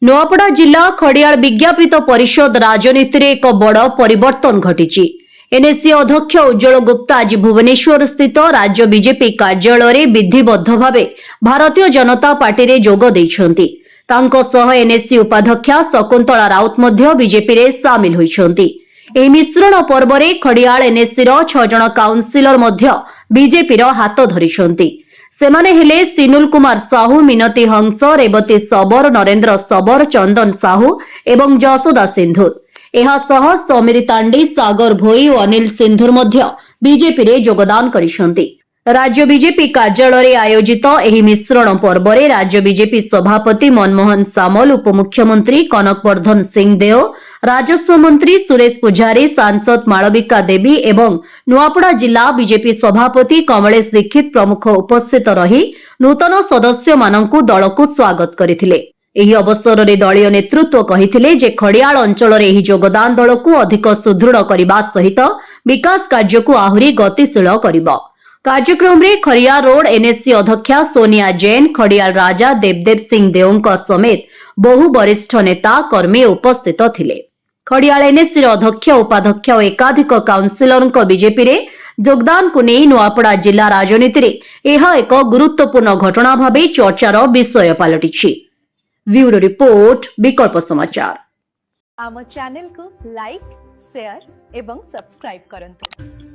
नुआपड़ा जिला खड़ियाल विज्ञापित परिषद राजनीति रे एक बड़ परिवर्तन घटी। एनएससी अध्यक्ष उज्जवल गुप्ता आज भुवनेश्वर स्थित राज्य बीजेपी कार्यालय में विधिबद्ध भाव भारतीय जनता पार्टी रे जोग देइछन्ति। तांको सह एनएससी उपाध्यक्षा शकुंतला राउत मध्य बीजेपी रे सामिल होइछन्ति। एही मिश्रण पर्व रे खड़ियाल एनएससी रो 6 जण काउंसिलर मध्य बीजेपी रो हाथ धरिछन्ति। सेमाने हेले सिनुल कुमार साहू, मिनती हंस, रेवती सबर, नरेंद्र सबर, चंदन साहू एवं जसोदा सिंधुर। एहा सह समीर तांडी, सागर भोई और अनिल सिंधुर मध्य बीजेपी रे योगदान करिसंति। राज्य बीजेपी कार्यालय आयोजित एही मिश्रण पर्व रे राज्य बीजेपी सभापति मनमोहन सामल, उपमुख्यमंत्री कनकवर्धन सिंह देव, राजस्व मंत्री सुरेश पुजारी, सांसद मालविका देवी एवं नुआपड़ा जिला बीजेपी सभापति कमलेश दीक्षित प्रमुख उपस्थित रही नूतन सदस्य मानकु दल को स्वागत करथिले। एही अवसर रे दलीय नेतृत्व कहिथिले जे खड़ियाल अंचल रे एही योगदान दल को अधिक सुदृढ़ करबा सहित विकास कार्य को आहुरी गतिशील करिबो। कार्यक्रम रे खरिया रोड एनएससी अध्यक्षा सोनिया जैन, खड़ियाल राजा देवदेव सिंह देवଙ୍କ समेत बहु वरिष्ठ नेता कर्मी उपस्थित थिले। खड़ियाल एनएससी अध्यक्ष, उपाध्यक्ष और एकाधिक काउंसिलर बीजेपी रे योगदान को नहीं नुआपड़ा जिला राजनीति रे यह एक गुरुत्वपूर्ण घटना भावे चर्चार विषय पलटिछि। ब्यूरो रिपोर्ट, विकल्प समाचार। आम चैनल को लाइक, शेयर एवं सब्सक्राइब करंतु।